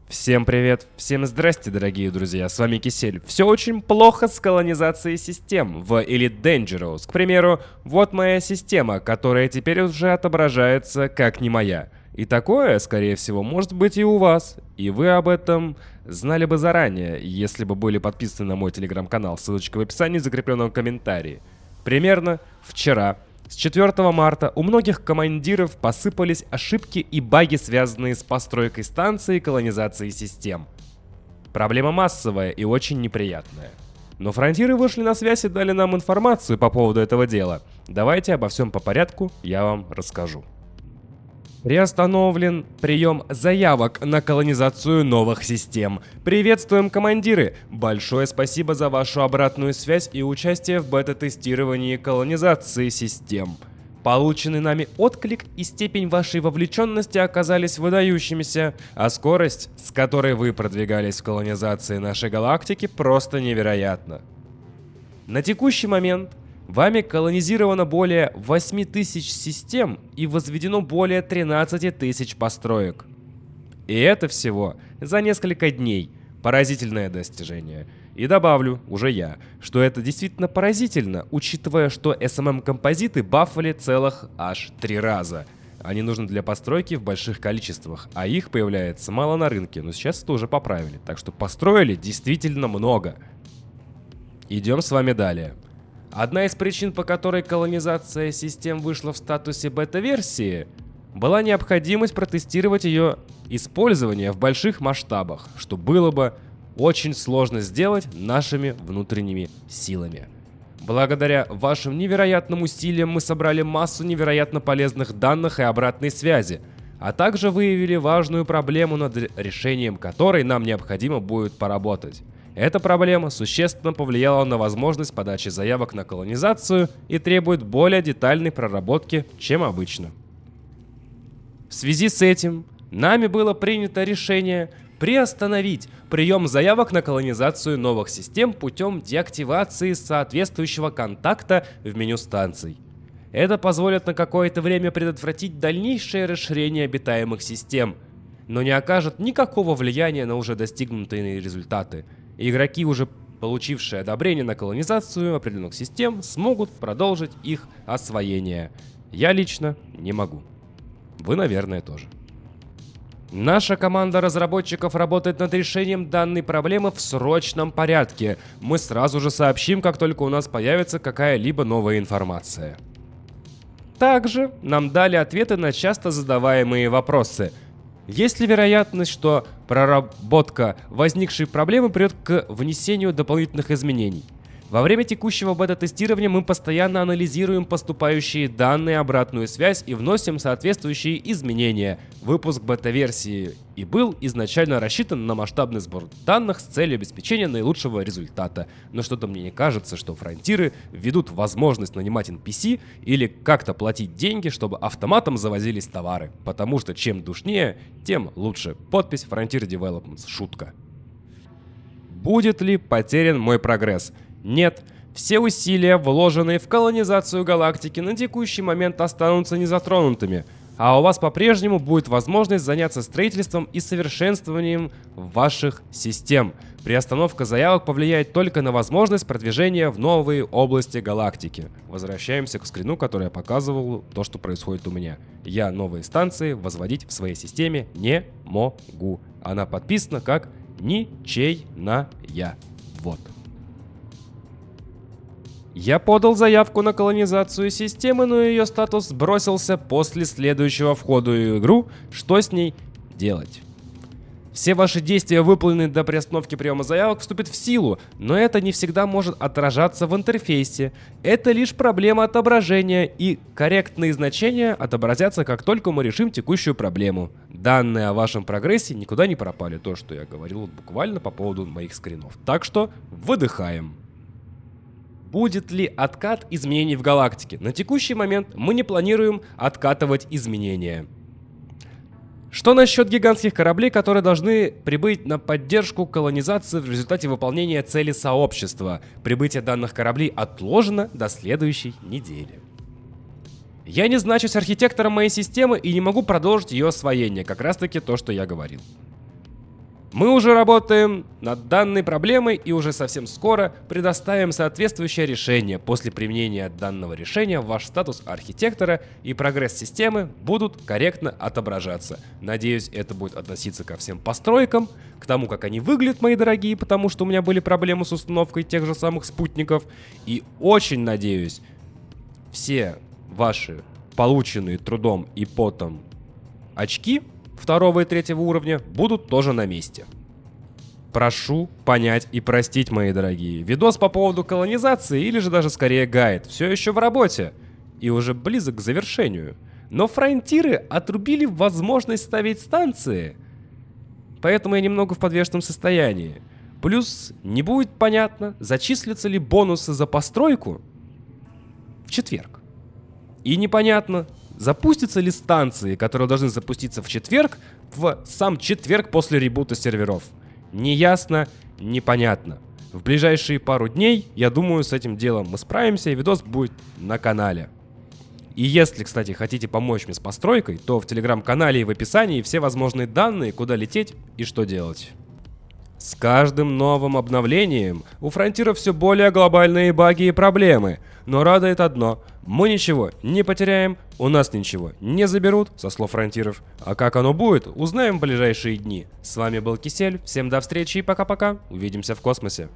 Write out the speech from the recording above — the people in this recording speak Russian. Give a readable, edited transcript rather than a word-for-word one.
Всем привет, всем здрасте, дорогие друзья, с вами Кисель. Все очень плохо с колонизацией систем в Elite Dangerous. К примеру, вот моя система, которая теперь уже отображается как не моя. И такое, скорее всего, может быть и у вас. И вы об этом знали бы заранее, если бы были подписаны на мой телеграм-канал. Ссылочка в описании, закрепленном в комментарии. Примерно вчера, с 4 марта, у многих командиров посыпались ошибки и баги, связанные с постройкой станции и колонизацией систем. Проблема массовая и очень неприятная. Но фронтиры вышли на связь и дали нам информацию по поводу этого дела. Давайте обо всем по порядку я вам расскажу. Приостановлен прием заявок на колонизацию новых систем. Приветствуем, командиры! Большое спасибо за вашу обратную связь и участие в бета-тестировании колонизации систем. Полученный нами отклик и степень вашей вовлеченности оказались выдающимися, а скорость, с которой вы продвигались в колонизации нашей галактики, просто невероятна. На текущий момент вами колонизировано более 8000 систем и возведено более 13 тысяч построек. И это всего за несколько дней. Поразительное достижение. И добавлю, уже я, что это действительно поразительно, учитывая, что SMM-композиты бафали целых аж 3 раза. Они нужны для постройки в больших количествах, а их появляется мало на рынке, но сейчас это уже поправили. Так что построили действительно много. Идем с вами далее. Одна из причин, по которой колонизация систем вышла в статусе бета-версии, была необходимость протестировать ее использование в больших масштабах, что было бы очень сложно сделать нашими внутренними силами. Благодаря вашим невероятным усилиям мы собрали массу невероятно полезных данных и обратной связи, а также выявили важную проблему, над решением которой нам необходимо будет поработать. Эта проблема существенно повлияла на возможность подачи заявок на колонизацию и требует более детальной проработки, чем обычно. В связи с этим нами было принято решение приостановить прием заявок на колонизацию новых систем путем деактивации соответствующего контакта в меню станций. Это позволит на какое-то время предотвратить дальнейшее расширение обитаемых систем, но не окажет никакого влияния на уже достигнутые результаты. Игроки, уже получившие одобрение на колонизацию определенных систем, смогут продолжить их освоение. Я лично не могу. Вы, наверное, тоже. Наша команда разработчиков работает над решением данной проблемы в срочном порядке. Мы сразу же сообщим, как только у нас появится какая-либо новая информация. Также нам дали ответы на часто задаваемые вопросы. Есть ли вероятность, что проработка возникшей проблемы приведет к внесению дополнительных изменений? Во время текущего бета-тестирования мы постоянно анализируем поступающие данные, обратную связь и вносим соответствующие изменения. Выпуск бета-версии и был изначально рассчитан на масштабный сбор данных с целью обеспечения наилучшего результата. Но что-то мне не кажется, что фронтиры введут возможность нанимать NPC или как-то платить деньги, чтобы автоматом завозились товары. Потому что чем душнее, тем лучше. Подпись Frontier Developments. Шутка. Будет ли потерян мой прогресс? Нет, все усилия, вложенные в колонизацию галактики, на текущий момент останутся незатронутыми, а у вас по-прежнему будет возможность заняться строительством и совершенствованием ваших систем. Приостановка заявок повлияет только на возможность продвижения в новые области галактики. Возвращаемся к скрину, который я показывал, то, что происходит у меня. Я новые станции возводить в своей системе не могу. Она подписана как ничейная. Вот. Я подал заявку на колонизацию системы, но ее статус сбросился после следующего входа в игру. Что с ней делать? Все ваши действия, выполненные до приостановки приема заявок, вступят в силу, но это не всегда может отражаться в интерфейсе. Это лишь проблема отображения, и корректные значения отобразятся, как только мы решим текущую проблему. Данные о вашем прогрессе никуда не пропали, то, что я говорил буквально по поводу моих скринов. Так что выдыхаем. Будет ли откат изменений в галактике? На текущий момент мы не планируем откатывать изменения. Что насчет гигантских кораблей, которые должны прибыть на поддержку колонизации в результате выполнения цели сообщества? Прибытие данных кораблей отложено до следующей недели. Я не значусь архитектором моей системы и не могу продолжить ее освоение, как раз таки то, что я говорил. Мы уже работаем над данной проблемой и уже совсем скоро предоставим соответствующее решение. После применения данного решения ваш статус архитектора и прогресс системы будут корректно отображаться. Надеюсь, это будет относиться ко всем постройкам, к тому, как они выглядят, мои дорогие, потому что у меня были проблемы с установкой тех же самых спутников. И очень надеюсь, все ваши полученные трудом и потом очки 2 и 3 уровня будут тоже на месте. Прошу понять и простить, мои дорогие. Видос по поводу колонизации, или же даже скорее гайд, все еще в работе и уже близок к завершению. Но фронтиры отрубили возможность ставить станции, поэтому я немного в подвешенном состоянии. Плюс не будет понятно, зачислятся ли бонусы за постройку в четверг. И непонятно, запустятся ли станции, которые должны запуститься в четверг, в сам четверг после ребута серверов. Неясно, непонятно. В ближайшие пару дней, я думаю, с этим делом мы справимся, и видос будет на канале. И если, кстати, хотите помочь мне с постройкой, то в телеграм-канале и в описании все возможные данные, куда лететь и что делать. С каждым новым обновлением у фронтира все более глобальные баги и проблемы. Но радует одно: мы ничего не потеряем, у нас ничего не заберут, со слов фронтиров. А как оно будет, узнаем в ближайшие дни. С вами был Кисель, всем до встречи и пока-пока, увидимся в космосе.